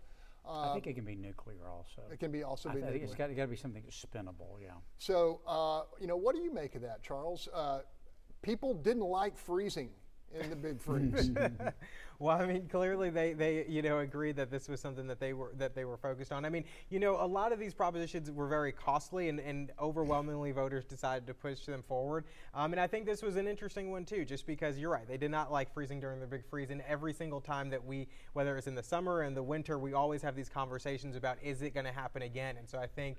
I think it can be nuclear also. It can be also be I think nuclear. it's got to be something that's spinnable, yeah. So, what do you make of that, Charles? People didn't like freezing in the big freeze. Well, I mean, clearly they agreed that this was something that they were focused on. I mean, a lot of these propositions were very costly, and overwhelmingly voters decided to push them forward. And I think this was an interesting one too, just because you're right, they did not like freezing during the big freeze, and every single time that whether it's in the summer and the winter, we always have these conversations about, is it going to happen again? And so I think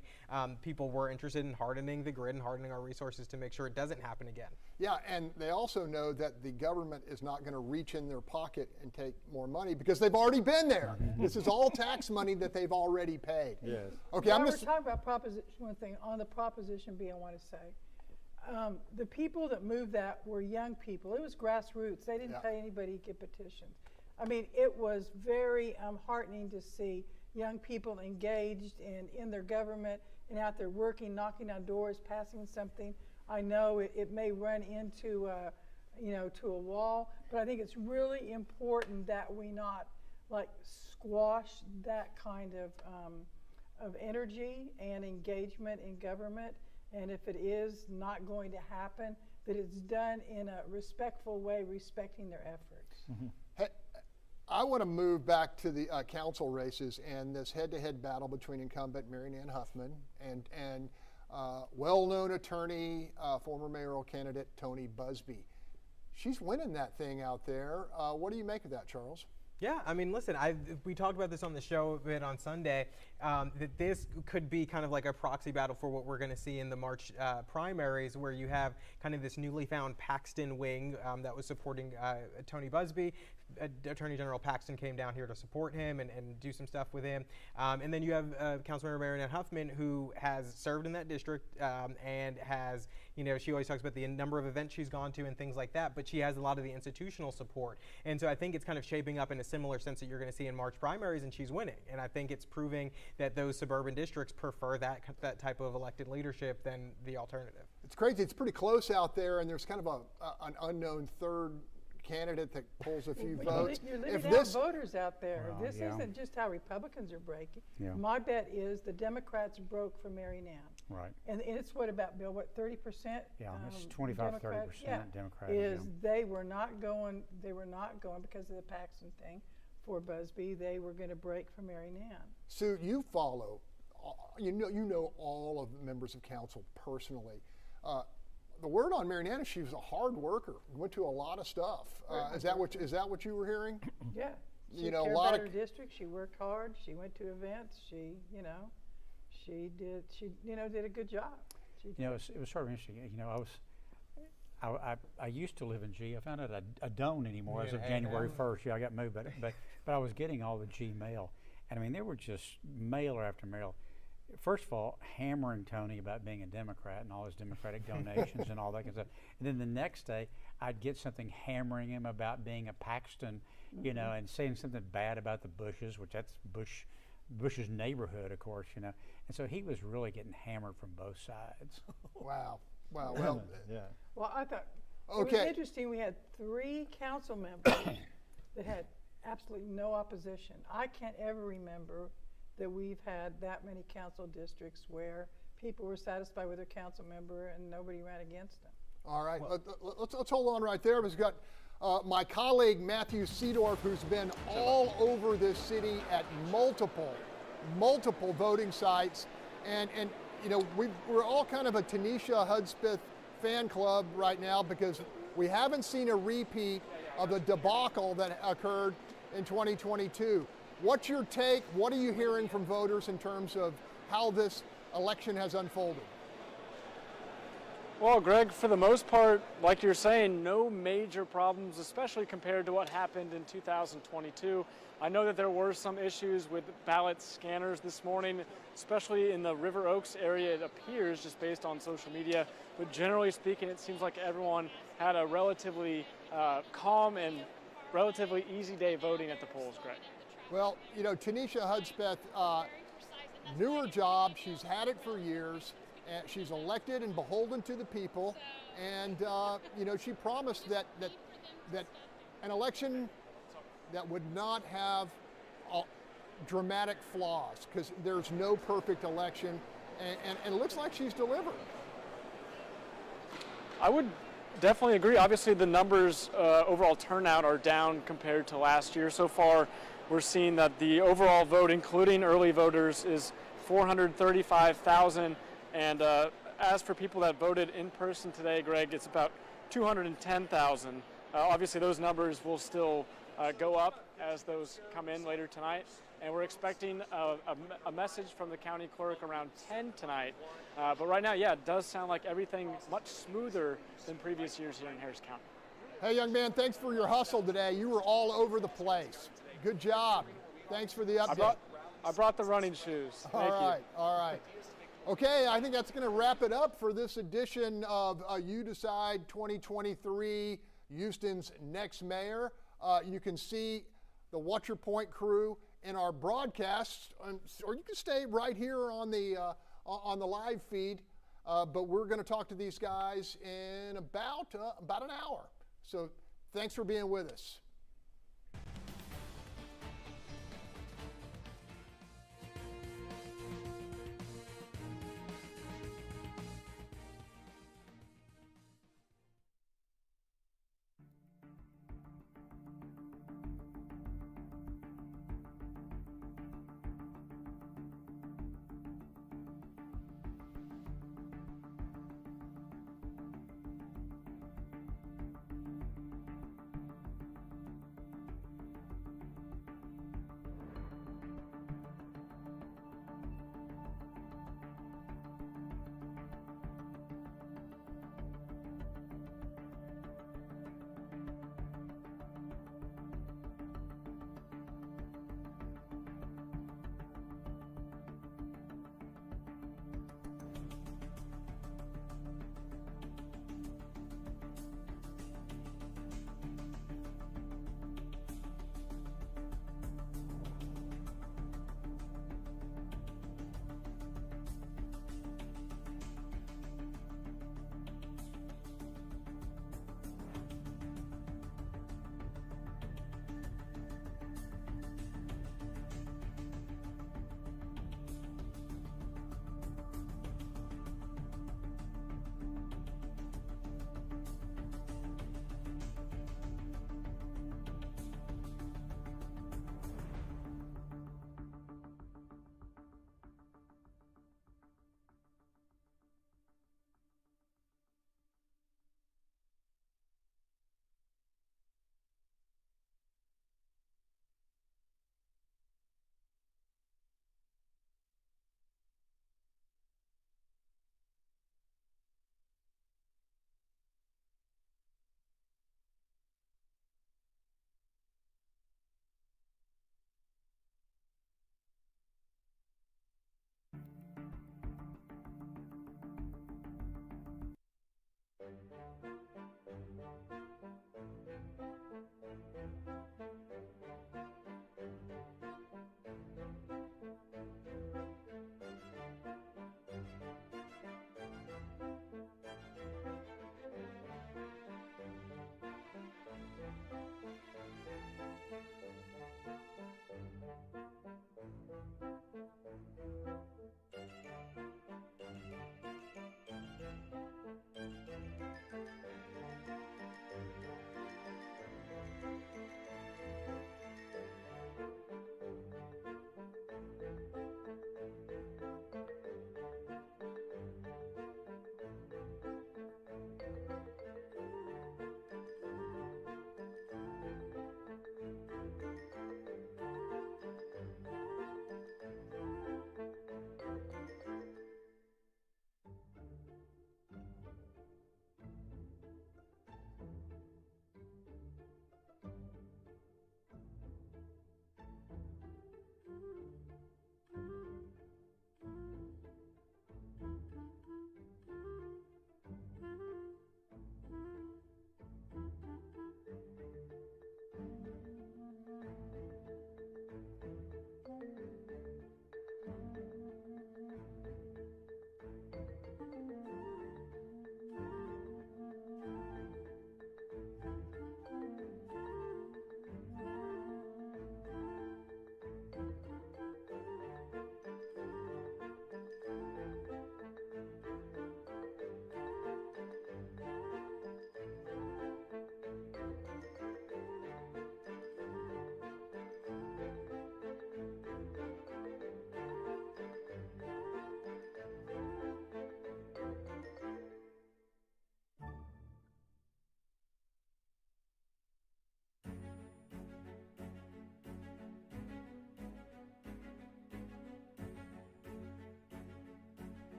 people were interested in hardening the grid and hardening our resources to make sure it doesn't happen again. Yeah, and they also know that the government is not going to reach in their pocket and take more money because they've already been there. This is all tax money that they've already paid. Yes. Okay, While we're talking about Proposition, one thing on the Proposition B, I want to say, the people that moved that were young people. It was grassroots. They didn't pay anybody to get petitions. I mean, it was very heartening to see young people engaged in their government and out there working, knocking on doors, passing something. I know it may run into to a wall, but I think it's really important that we not squash that kind of energy and engagement in government. And if it is not going to happen, that it's done in a respectful way, respecting their efforts. Mm-hmm. Hey, I want to move back to the council races and this head-to-head battle between incumbent Mary Ann Huffman and well-known attorney, former mayoral candidate Tony Busby. She's winning that thing out there. What do you make of that, Charles? Yeah, I mean, listen, we talked about this on the show a bit on Sunday, that this could be kind of like a proxy battle for what we're going to see in the March primaries, where you have kind of this newly found Paxton wing that was supporting Tony Busby. Attorney General Paxton came down here to support him and do some stuff with him. And then you have Councilmember Mary Ann Huffman, who has served in that district and has, she always talks about the number of events she's gone to and things like that, but she has a lot of the institutional support. And so I think it's kind of shaping up in a similar sense that you're going to see in March primaries, and she's winning. And I think it's proving that those suburban districts prefer that type of elected leadership than the alternative. It's crazy. It's pretty close out there, and there's kind of an unknown third candidate that pulls a few votes. You're leaving out voters out there. Well, this isn't just how Republicans are breaking. Yeah. My bet is the Democrats broke for Mary Ann. Right. And it's what 30%? Yeah, it's 25, 30% Democratic. Is they were not going because of the Paxton thing for Busby. They were going to break for Mary Ann. Sue, you follow, you know all of the members of council personally. The word on Mary Ann is she was a hard worker. Went to a lot of stuff. Is that what you were hearing? Yeah. She cared about her district. She worked hard. She went to events. She did a good job. It was sort of interesting. I used to live in G. I found out I don't anymore as of January 1st. Yeah, I got moved, but I was getting all the G mail, and I mean there were just mailer after mail. First of all, hammering Tony about being a Democrat and all his Democratic donations and all that kind of stuff. And then the next day, I'd get something hammering him about being a Paxton, and saying something bad about the Bushes, which that's Bush's neighborhood, of course, And so he was really getting hammered from both sides. Wow. Well, yeah. Well, I thought it was interesting. We had 3 council members that had absolutely no opposition. I can't ever remember that we've had that many council districts where people were satisfied with their council member and nobody ran against them. All right, let's hold on right there. We've got my colleague Matthew Seedorf, who's been all over this city at multiple voting sites, and we're all kind of a Tanisha Hudspeth fan club right now because we haven't seen a repeat of the debacle that occurred in 2022. What's your take? What are you hearing from voters in terms of how this election has unfolded? Well, Greg, for the most part, like you're saying, no major problems, especially compared to what happened in 2022. I know that there were some issues with ballot scanners this morning, especially in the River Oaks area, it appears, just based on social media. But generally speaking, it seems like everyone had a relatively calm and relatively easy day voting at the polls, Greg. Well, you know, Tanisha Hudspeth, newer job. She's had it for years. And she's elected and beholden to the people. And, you know, she promised that an election that would not have dramatic flaws, because there's no perfect election. And it looks like she's delivered. I would definitely agree. Obviously, the numbers, overall turnout, are down compared to last year. So far, we're seeing that the overall vote, including early voters, is 435,000. And as for people that voted in person today, Greg, it's about 210,000. Obviously, those numbers will still go up as those come in later tonight. And we're expecting a message from the county clerk around 10 tonight. But right now, yeah, it does sound like everything much smoother than previous years here in Harris County. Hey, young man, thanks for your hustle today. You were all over the place. Good job. Thanks for the update. I brought the running shoes. Thank you. All right. Okay, I think that's going to wrap it up for this edition of You Decide 2023, Houston's Next Mayor. You can see the Watch Your Point crew in our broadcasts, or you can stay right here on the live feed. But we're going to talk to these guys in about an hour. So thanks for being with us.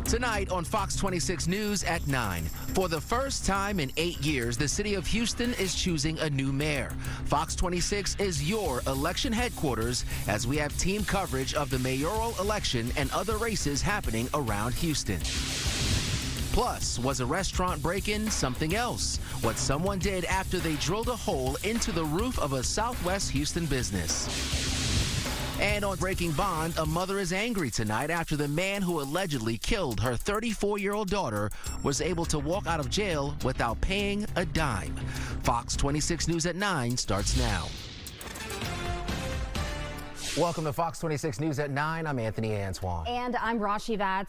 Tonight on Fox 26 News at 9. For the first time in 8 years, the city of Houston is choosing a new mayor. Fox 26 is your election headquarters as we have team coverage of the mayoral election and other races happening around Houston. Plus, was a restaurant break-in something else? What someone did after they drilled a hole into the roof of a Southwest Houston business. And on Breaking Bond, a mother is angry tonight after the man who allegedly killed her 34-year-old daughter was able to walk out of jail without paying a dime. Fox 26 News at 9 starts now. Welcome to Fox 26 News at 9. I'm Anthony Antoine. And I'm Rashi Vats.